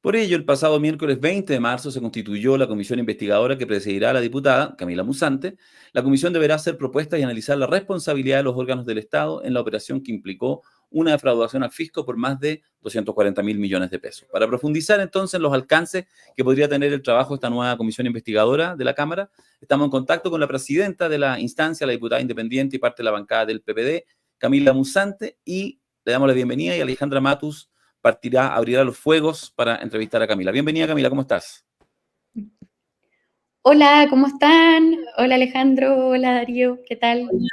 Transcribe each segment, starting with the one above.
Por ello, el pasado miércoles 20 de marzo se constituyó la comisión investigadora que presidirá a la diputada Camila Musante. La comisión deberá hacer propuestas y analizar la responsabilidad de los órganos del Estado en la operación que implicó una defraudación al fisco por más de 240.000 millones de pesos. Para profundizar entonces en los alcances que podría tener el trabajo de esta nueva comisión investigadora de la Cámara, estamos en contacto con la presidenta de la instancia, la diputada independiente y parte de la bancada del PPD, Camila Musante, y le damos la bienvenida, y Alejandra Matus abrirá los fuegos para entrevistar a Camila. Bienvenida, Camila, ¿cómo estás? Hola, ¿cómo están? Hola Alejandro, hola Darío, ¿qué tal? Hola,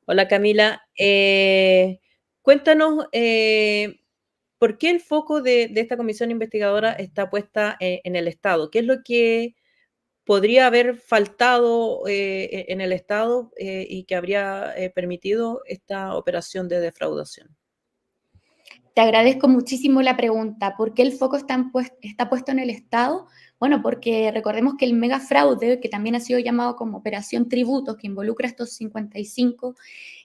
hola, Camila. Cuéntanos, ¿por qué el foco de esta comisión investigadora está puesta en el Estado? ¿Qué es lo que podría haber faltado en el Estado y que habría permitido esta operación de defraudación? Te agradezco muchísimo la pregunta. ¿Por qué el foco está puesto en el Estado? Bueno, porque recordemos que el megafraude, que también ha sido llamado como Operación Tributos, que involucra a estos 55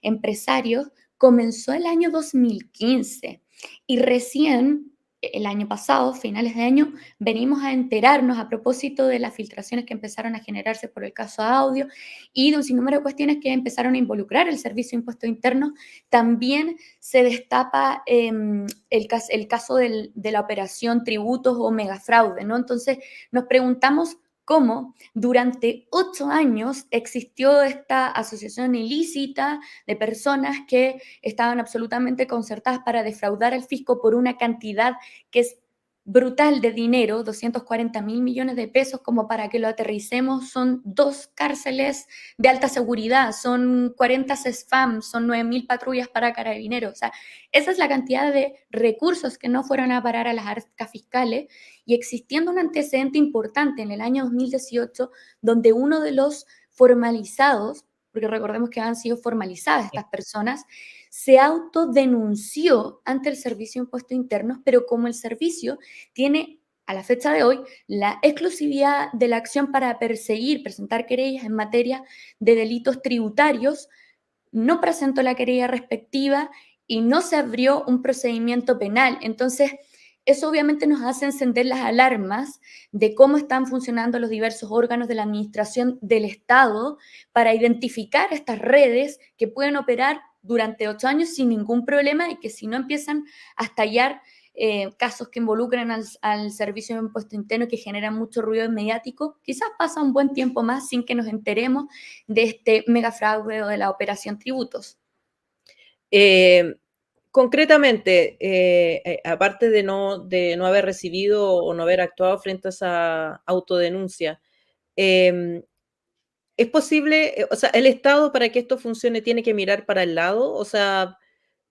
empresarios, comenzó el año 2015 y recién el año pasado, finales de año, venimos a enterarnos a propósito de las filtraciones que empezaron a generarse por el caso Audio y de un sinnúmero de cuestiones que empezaron a involucrar el Servicio de Impuestos Internos. También se destapa el caso de la operación tributos o megafraude, ¿no? Entonces nos preguntamos cómo durante 8 años existió esta asociación ilícita de personas que estaban absolutamente concertadas para defraudar al fisco por una cantidad que es brutal de dinero, 240.000 millones de pesos, como para que lo aterricemos, son 2 cárceles de alta seguridad, son 40 CESFAM, son 9.000 patrullas para carabineros. O sea, esa es la cantidad de recursos que no fueron a parar a las arcas fiscales y existiendo un antecedente importante en el año 2018, donde uno de los formalizados, porque recordemos que han sido formalizadas estas personas, se autodenunció ante el Servicio de Impuestos Internos, pero como el servicio tiene a la fecha de hoy la exclusividad de la acción para perseguir, presentar querellas en materia de delitos tributarios, no presentó la querella respectiva y no se abrió un procedimiento penal. Entonces, eso obviamente nos hace encender las alarmas de cómo están funcionando los diversos órganos de la administración del Estado para identificar estas redes que pueden operar durante 8 años sin ningún problema y que si no empiezan a estallar casos que involucran al Servicio de Impuesto Interno que generan mucho ruido mediático, quizás pasa un buen tiempo más sin que nos enteremos de este megafraude o de la operación tributos. Concretamente, aparte de no haber recibido o no haber actuado frente a esa autodenuncia, ¿es posible, o sea, el Estado para que esto funcione tiene que mirar para el lado? O sea,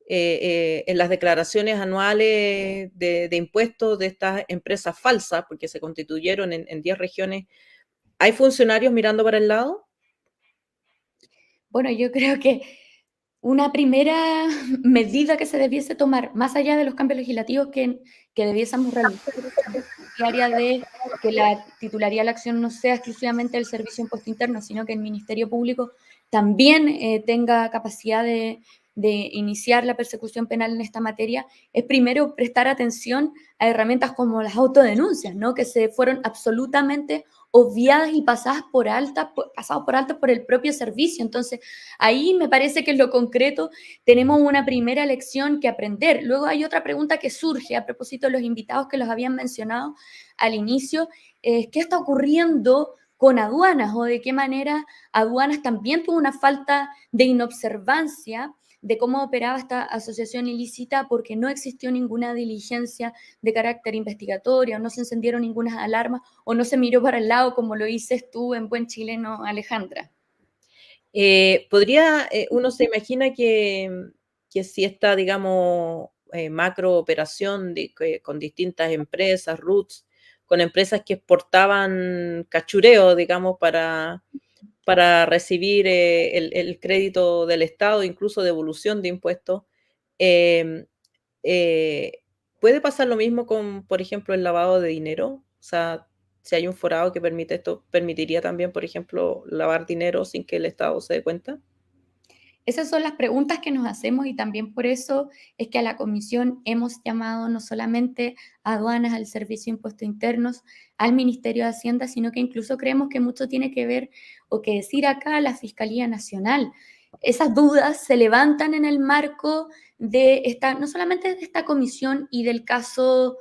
en las declaraciones anuales de impuestos de estas empresas falsas, porque se constituyeron en 10 regiones, ¿hay funcionarios mirando para el lado? Bueno, yo creo que una primera medida que se debiese tomar, más allá de los cambios legislativos que debiésemos realizar, área de que la titularía de la acción no sea exclusivamente el Servicio de Impuesto Interno, sino que el Ministerio Público también tenga capacidad de iniciar la persecución penal en esta materia, es primero prestar atención a herramientas como las autodenuncias, ¿no? Que se fueron absolutamente obviadas y pasadas por alto por el propio servicio. Entonces, ahí me parece que en lo concreto tenemos una primera lección que aprender. Luego hay otra pregunta que surge a propósito de los invitados que los habían mencionado al inicio, ¿qué está ocurriendo con aduanas o de qué manera aduanas también tuvo una falta de inobservancia de cómo operaba esta asociación ilícita porque no existió ninguna diligencia de carácter investigatorio, no se encendieron ninguna alarma o no se miró para el lado como lo dices tú en buen chileno, Alejandra? Uno se imagina que si esta, digamos, macro operación con distintas empresas, RUTs, con empresas que exportaban cachureo, digamos, para recibir el crédito del Estado, incluso devolución de impuestos, eh, eh, ¿puede pasar lo mismo con, por ejemplo, el lavado de dinero? O sea, si hay un forado que permite esto, ¿permitiría también, por ejemplo, lavar dinero sin que el Estado se dé cuenta? Esas son las preguntas que nos hacemos y también por eso es que a la comisión hemos llamado no solamente a aduanas, al Servicio de Impuestos Internos, al Ministerio de Hacienda, sino que incluso creemos que mucho tiene que ver o que decir acá la Fiscalía Nacional. Esas dudas se levantan en el marco de esta, no solamente de esta comisión y del caso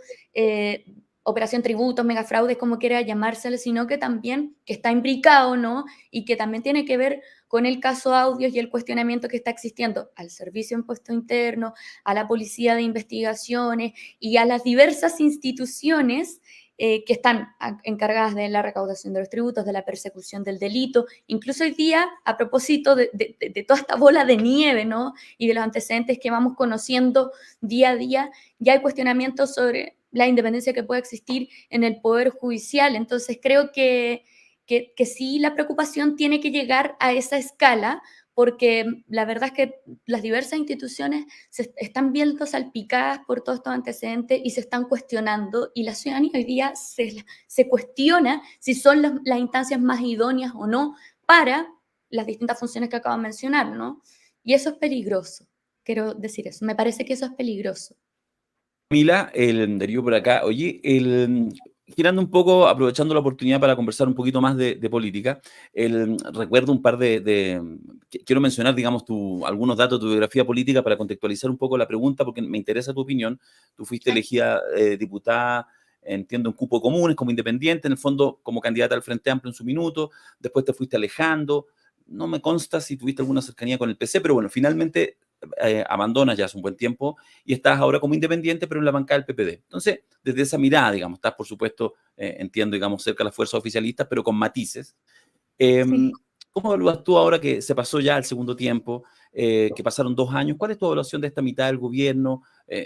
Operación Tributos, Megafraudes, como quiera llamársele, sino que también que está imbricado, ¿no? Y que también tiene que ver con el caso Audios y el cuestionamiento que está existiendo al Servicio de Impuesto Interno, a la Policía de Investigaciones y a las diversas instituciones que están encargadas de la recaudación de los tributos, de la persecución del delito. Incluso hoy día, a propósito de toda esta bola de nieve, ¿no? Y de los antecedentes que vamos conociendo día a día, ya hay cuestionamientos sobre la independencia que puede existir en el Poder Judicial. Entonces, creo que sí la preocupación tiene que llegar a esa escala, porque la verdad es que las diversas instituciones se están viendo salpicadas por todos estos antecedentes y se están cuestionando, y la ciudadanía hoy día se cuestiona si son las instancias más idóneas o no para las distintas funciones que acabo de mencionar, ¿no? Y eso es peligroso, quiero decir eso, me parece que eso es peligroso. Mila, el Darío por acá. Oye, girando un poco, aprovechando la oportunidad para conversar un poquito más de política, recuerdo un par quiero mencionar, digamos, algunos datos de tu biografía política para contextualizar un poco la pregunta, porque me interesa tu opinión. Tú fuiste elegida diputada, entiendo, en cupo comunes, como independiente, en el fondo como candidata al Frente Amplio en su minuto, después te fuiste alejando. No me consta si tuviste alguna cercanía con el PC, pero bueno, finalmente abandonas ya hace un buen tiempo y estás ahora como independiente, pero en la bancada del PPD. Entonces, desde esa mirada, digamos, estás, por supuesto, entiendo, digamos, cerca de las fuerzas oficialistas, pero con matices. Sí. ¿Cómo evalúas tú ahora que se pasó ya el segundo tiempo, que pasaron 2 años? ¿Cuál es tu evaluación de esta mitad del gobierno?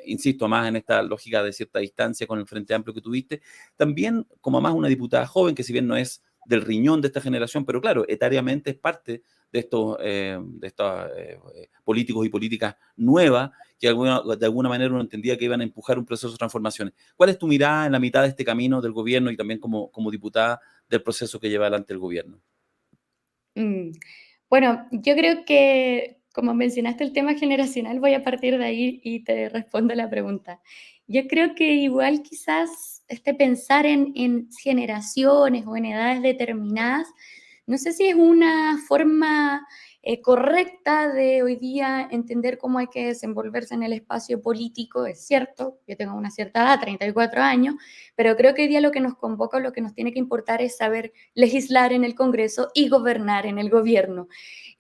Insisto, más en esta lógica de cierta distancia con el Frente Amplio que tuviste. También, como más una diputada joven, que si bien no es del riñón de esta generación, pero claro, etariamente es parte de estos políticos y políticas nuevas que de alguna manera uno entendía que iban a empujar un proceso de transformaciones. ¿Cuál es tu mirada en la mitad de este camino del gobierno y también como diputada del proceso que lleva adelante el gobierno? Mm. Bueno, yo creo que, como mencionaste el tema generacional, voy a partir de ahí y te respondo la pregunta. Yo creo que igual quizás pensar en generaciones o en edades determinadas, no sé si es una forma correcta de hoy día entender cómo hay que desenvolverse en el espacio político. Es cierto, yo tengo una cierta edad, 34 años, pero creo que hoy día lo que nos convoca, lo que nos tiene que importar es saber legislar en el Congreso y gobernar en el gobierno.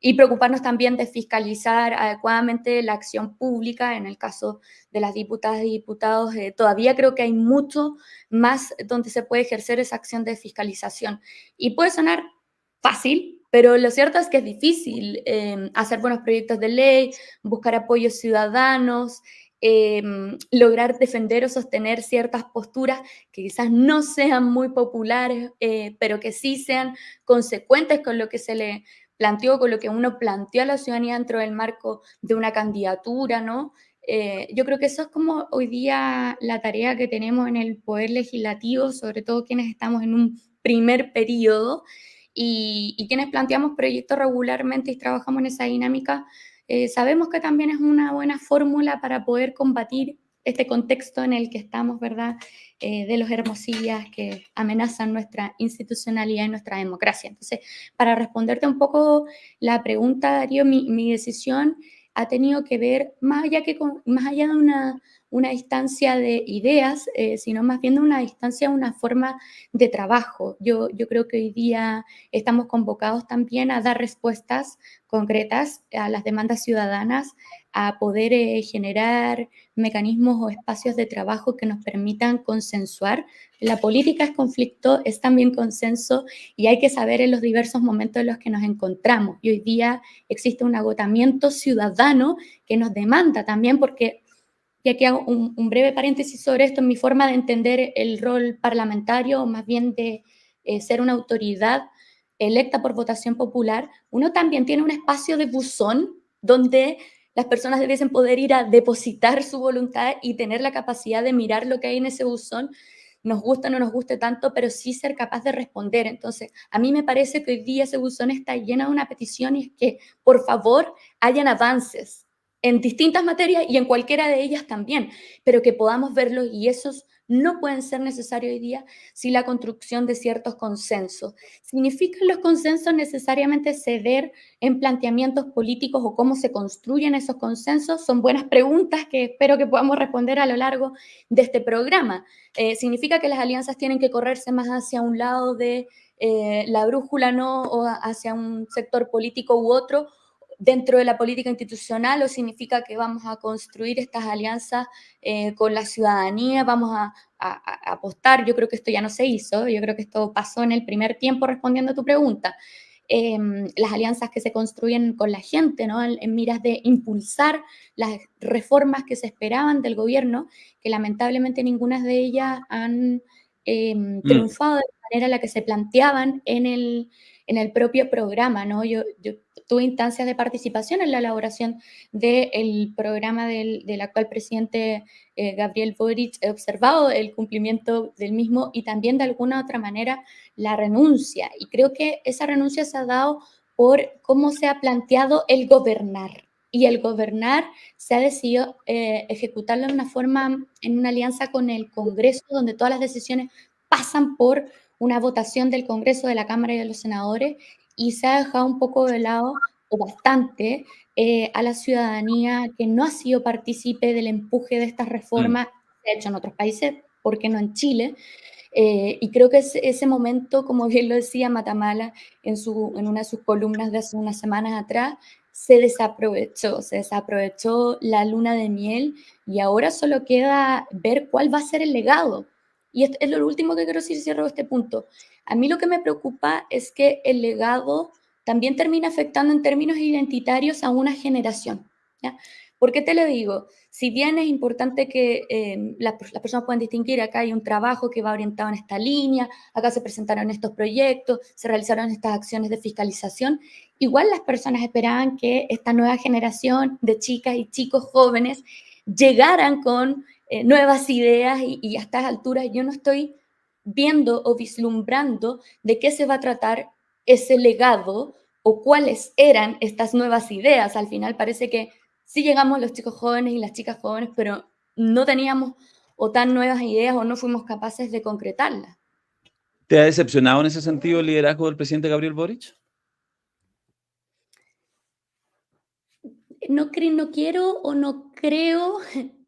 Y preocuparnos también de fiscalizar adecuadamente la acción pública. En el caso de las diputadas y diputados, todavía creo que hay mucho más donde se puede ejercer esa acción de fiscalización. Y puede sonar fácil, pero lo cierto es que es difícil hacer buenos proyectos de ley, buscar apoyos ciudadanos, lograr defender o sostener ciertas posturas que quizás no sean muy populares, pero que sí sean consecuentes con lo que se le planteó, con lo que uno planteó a la ciudadanía dentro del marco de una candidatura, ¿no? Yo creo que eso es como hoy día la tarea que tenemos en el Poder Legislativo, sobre todo quienes estamos en un primer periodo y quienes planteamos proyectos regularmente y trabajamos en esa dinámica, sabemos que también es una buena fórmula para poder combatir este contexto en el que estamos, ¿verdad? De los hermosillas que amenazan nuestra institucionalidad y nuestra democracia. Entonces, para responderte un poco la pregunta, Darío, mi decisión ha tenido que ver, más allá de una distancia de ideas, sino más bien de una distancia, una forma de trabajo. Yo creo que hoy día estamos convocados también a dar respuestas concretas a las demandas ciudadanas, a poder generar mecanismos o espacios de trabajo que nos permitan consensuar. La política es conflicto, es también consenso y hay que saber en los diversos momentos en los que nos encontramos. Y hoy día existe un agotamiento ciudadano que nos demanda también porque, y aquí hago un breve paréntesis sobre esto, en mi forma de entender el rol parlamentario, o más bien de ser una autoridad electa por votación popular, uno también tiene un espacio de buzón donde las personas debiesen poder ir a depositar su voluntad y tener la capacidad de mirar lo que hay en ese buzón nos guste o no nos guste tanto, pero sí ser capaz de responder. Entonces, a mí me parece que hoy día ese buzón está lleno de una petición y es que, por favor, hayan avances en distintas materias y en cualquiera de ellas también, pero que podamos verlos y esos no pueden ser necesarios hoy día sin la construcción de ciertos consensos. ¿Significan los consensos necesariamente ceder en planteamientos políticos o cómo se construyen esos consensos? Son buenas preguntas que espero que podamos responder a lo largo de este programa. ¿Significa que las alianzas tienen que correrse más hacia un lado de la brújula, no, o hacia un sector político u otro, dentro de la política institucional, o significa que vamos a construir estas alianzas con la ciudadanía, vamos a apostar? Yo creo que esto ya no se hizo, yo creo que esto pasó en el primer tiempo respondiendo a tu pregunta. Las alianzas que se construyen con la gente, ¿no? En miras de impulsar las reformas que se esperaban del gobierno, que lamentablemente ninguna de ellas han triunfado de la manera en la que se planteaban en el propio programa, ¿no? Yo tuve instancias de participación en la elaboración del programa del actual presidente Gabriel Boric. He observado el cumplimiento del mismo y también de alguna otra manera la renuncia. Y creo que esa renuncia se ha dado por cómo se ha planteado el gobernar. Y el gobernar se ha decidido ejecutarlo de una forma, en una alianza con el Congreso, donde todas las decisiones pasan por una votación del Congreso, de la Cámara y de los senadores, y se ha dejado un poco de lado, o bastante, a la ciudadanía que no ha sido partícipe del empuje de estas reformas. Se ha hecho en otros países, ¿por qué no en Chile? Y creo que ese momento, como bien lo decía Matamala en una de sus columnas de hace unas semanas atrás, se desaprovechó la luna de miel y ahora solo queda ver cuál va a ser el legado. Y esto es lo último que quiero decir, cierro este punto. A mí lo que me preocupa es que el legado también termina afectando en términos identitarios a una generación, ¿ya? ¿Por qué te lo digo? Si bien es importante que las personas puedan distinguir, acá hay un trabajo que va orientado en esta línea, acá se presentaron estos proyectos, se realizaron estas acciones de fiscalización, igual las personas esperaban que esta nueva generación de chicas y chicos jóvenes llegaran con nuevas ideas y a estas alturas yo no estoy viendo o vislumbrando de qué se va a tratar ese legado o cuáles eran estas nuevas ideas. Al final parece que sí llegamos los chicos jóvenes y las chicas jóvenes, pero no teníamos o tan nuevas ideas o no fuimos capaces de concretarlas. ¿Te ha decepcionado en ese sentido el liderazgo del presidente Gabriel Boric? No quiero o no creo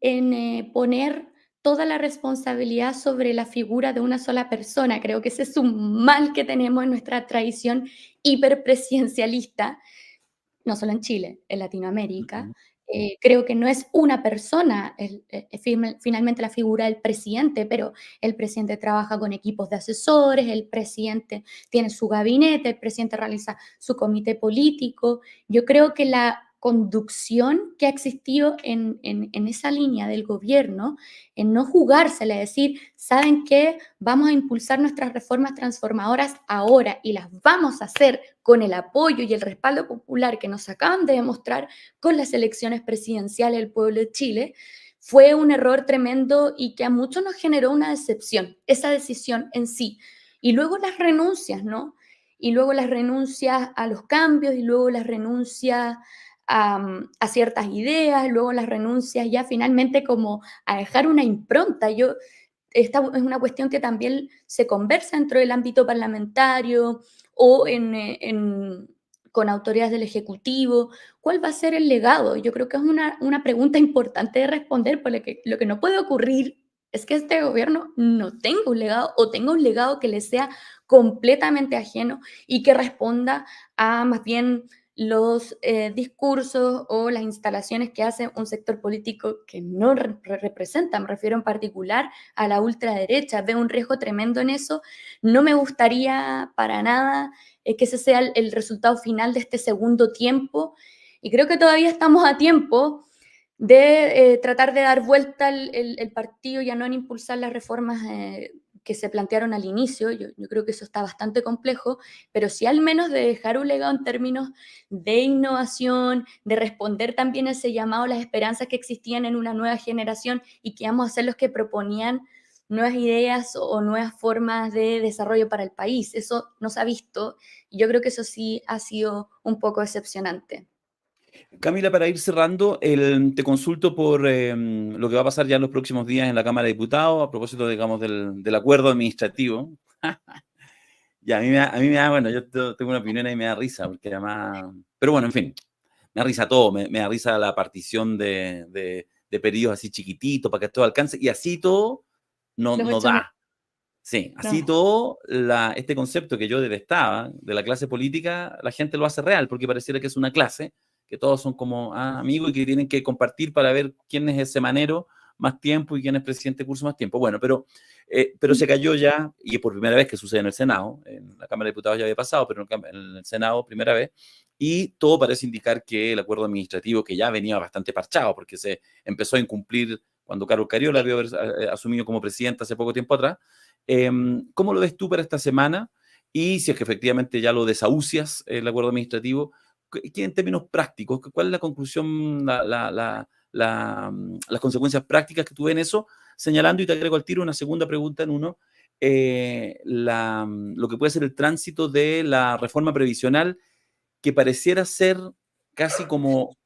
en poner toda la responsabilidad sobre la figura de una sola persona. Creo que ese es un mal que tenemos en nuestra tradición hiperpresidencialista, no solo en Chile, en Latinoamérica. Ujú. Creo que no es una persona finalmente la figura del presidente, pero el presidente trabaja con equipos de asesores, el presidente tiene su gabinete, el presidente realiza su comité político. Yo creo que la conducción que ha existido en esa línea del gobierno, en no jugársela, decir, ¿saben qué? Vamos a impulsar nuestras reformas transformadoras ahora y las vamos a hacer con el apoyo y el respaldo popular que nos acaban de demostrar con las elecciones presidenciales del pueblo de Chile, fue un error tremendo y que a muchos nos generó una decepción, esa decisión en sí. Y luego las renuncias, ¿no? Y luego las renuncias a los cambios, y luego las renuncias a ciertas ideas, luego las renuncias ya finalmente como a dejar una impronta. Esta es una cuestión que también se conversa dentro del ámbito parlamentario o con autoridades del Ejecutivo. ¿Cuál va a ser el legado? Yo creo que es una pregunta importante de responder, porque lo que no puede ocurrir es que este gobierno no tenga un legado o tenga un legado que le sea completamente ajeno y que responda a más bien los discursos o las instalaciones que hace un sector político que no representa. Me refiero en particular a la ultraderecha. Veo un riesgo tremendo en eso. No me gustaría para nada que ese sea el resultado final de este segundo tiempo. Y creo que todavía estamos a tiempo de tratar de dar vuelta el partido y a no impulsar las reformas que se plantearon al inicio. Yo creo que eso está bastante complejo, pero sí al menos de dejar un legado en términos de innovación, de responder también a ese llamado, las esperanzas que existían en una nueva generación y que íbamos a ser los que proponían nuevas ideas o nuevas formas de desarrollo para el país. Eso no se ha visto y yo creo que eso sí ha sido un poco decepcionante. Camila, para ir cerrando, te consulto por lo que va a pasar ya en los próximos días en la Cámara de Diputados, a propósito, digamos, del acuerdo administrativo. Y a mí me da, bueno, yo tengo una opinión y me da risa, porque además, pero bueno, en fin, me da risa todo, me da risa la partición de periodos así chiquititos para que todo alcance, y así todo Los no 8 meses, da. Sí, así no. todo, este concepto que yo detestaba de la clase política, la gente lo hace real, porque pareciera que es una clase, que todos son como amigos y que tienen que compartir para ver quién es ese manero más tiempo y quién es presidente de curso más tiempo. Bueno, pero se cayó ya, y es por primera vez que sucede en el Senado, en la Cámara de Diputados ya había pasado, pero en el Senado primera vez, y todo parece indicar que el acuerdo administrativo, que ya venía bastante parchado, porque se empezó a incumplir cuando Carlos Cariola había asumido como presidente hace poco tiempo atrás. ¿Cómo lo ves tú para esta semana? Y si es que efectivamente ya lo desahucias, el acuerdo administrativo, en términos prácticos, ¿cuál es la conclusión, las consecuencias prácticas que tú ves en eso? Señalando, y te agrego al tiro una segunda pregunta en uno, lo que puede ser el tránsito de la reforma previsional, que pareciera ser casi como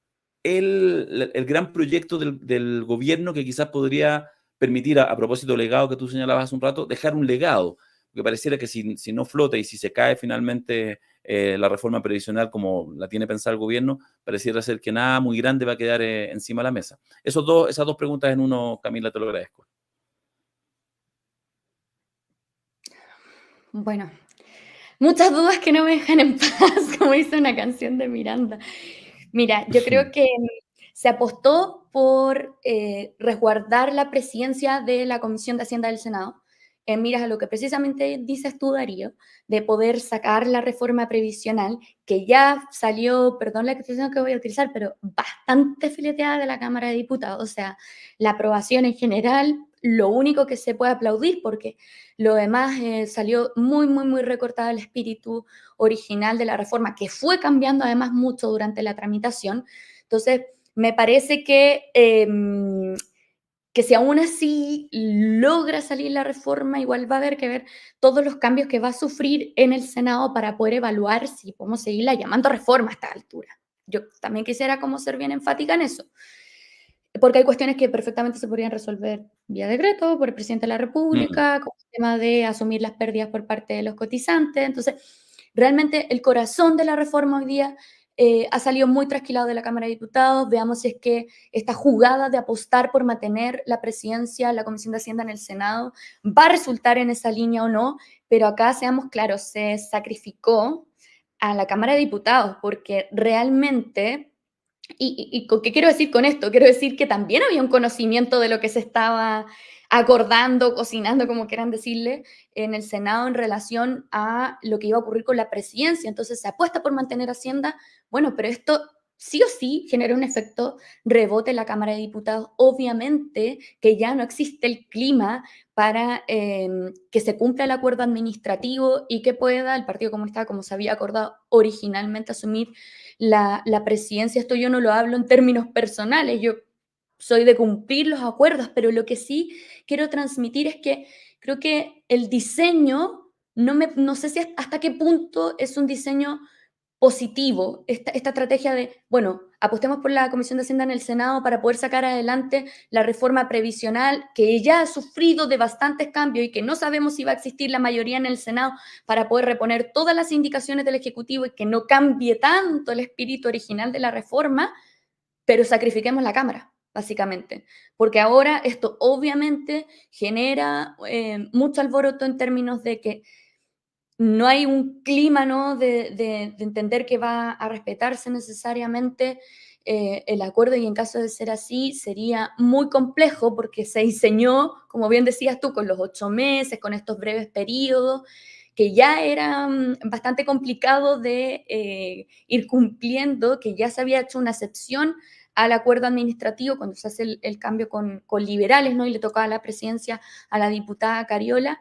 el gran proyecto del gobierno que quizás podría permitir, a propósito del legado que tú señalabas hace un rato, dejar un legado, porque pareciera que si no flota y si se cae finalmente la reforma previsional como la tiene pensado el gobierno, pareciera ser que nada muy grande va a quedar encima de la mesa. Esas dos preguntas en uno, Camila, te lo agradezco. Bueno, muchas dudas que no me dejan en paz, como dice una canción de Miranda. Mira, yo creo que se apostó por resguardar la presidencia de la Comisión de Hacienda del Senado, en miras a lo que precisamente dices tú, Darío, de poder sacar la reforma previsional, que ya salió, perdón la expresión que voy a utilizar, pero bastante fileteada de la Cámara de Diputados. O sea, la aprobación en general, lo único que se puede aplaudir, porque lo demás salió muy, muy, muy recortado el espíritu original de la reforma, que fue cambiando además mucho durante la tramitación. Entonces, me parece que si aún así logra salir la reforma, igual va a haber que ver todos los cambios que va a sufrir en el Senado para poder evaluar si podemos seguirla llamando reforma a esta altura. Yo también quisiera como ser bien enfática en eso, porque hay cuestiones que perfectamente se podrían resolver vía decreto por el presidente de la República, como el tema de asumir las pérdidas por parte de los cotizantes. Entonces, realmente el corazón de la reforma hoy día ha salido muy trasquilado de la Cámara de Diputados. Veamos si es que esta jugada de apostar por mantener la presidencia, la Comisión de Hacienda en el Senado, va a resultar en esa línea o no, pero acá seamos claros, se sacrificó a la Cámara de Diputados porque realmente... ¿Qué quiero decir con esto? Quiero decir que también había un conocimiento de lo que se estaba acordando, cocinando, como quieran decirle, en el Senado en relación a lo que iba a ocurrir con la presidencia. Entonces se apuesta por mantener Hacienda, bueno, pero esto sí o sí genera un efecto rebote en la Cámara de Diputados. Obviamente que ya no existe el clima para que se cumpla el acuerdo administrativo y que pueda el Partido Comunista, como se había acordado originalmente, asumir la presidencia. Esto yo no lo hablo en términos personales, yo soy de cumplir los acuerdos, pero lo que sí quiero transmitir es que creo que el diseño, no sé si hasta qué punto es un diseño positivo, esta estrategia de, bueno, apostemos por la Comisión de Hacienda en el Senado para poder sacar adelante la reforma previsional que ya ha sufrido de bastantes cambios y que no sabemos si va a existir la mayoría en el Senado para poder reponer todas las indicaciones del Ejecutivo y que no cambie tanto el espíritu original de la reforma, pero sacrifiquemos la Cámara, básicamente, porque ahora esto obviamente genera mucho alboroto en términos de que no hay un clima, ¿no? de entender que va a respetarse necesariamente el acuerdo, y en caso de ser así sería muy complejo porque se diseñó, como bien decías tú, con los 8 meses, con estos breves periodos, que ya era bastante complicado de ir cumpliendo, que ya se había hecho una excepción al acuerdo administrativo cuando se hace el cambio con liberales, ¿no? Y le tocaba la presidencia a la diputada Cariola.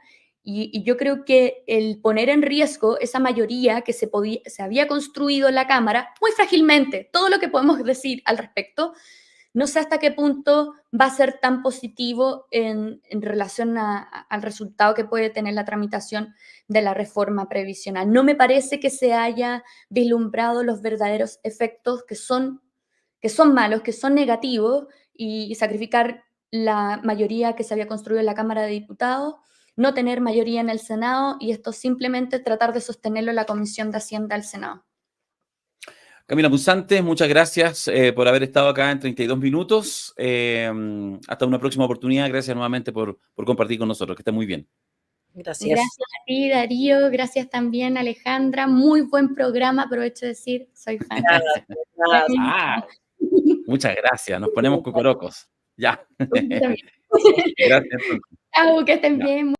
Y yo creo que el poner en riesgo esa mayoría que se había construido en la Cámara, muy frágilmente, todo lo que podemos decir al respecto, no sé hasta qué punto va a ser tan positivo en relación al resultado que puede tener la tramitación de la reforma previsional. No me parece que se haya vislumbrado los verdaderos efectos que son malos, que son negativos, y sacrificar la mayoría que se había construido en la Cámara de Diputados, no tener mayoría en el Senado, y esto simplemente tratar de sostenerlo en la Comisión de Hacienda del Senado. Camila Musante, muchas gracias por haber estado acá en 32 minutos. Hasta una próxima oportunidad. Gracias nuevamente por compartir con nosotros. Que esté muy bien. Gracias. Gracias a ti, Darío. Gracias también, Alejandra. Muy buen programa. Aprovecho de decir, soy fan. Muchas gracias. Nos ponemos cocorocos. Ya. Gracias. Gracias. Chao, que estén bien.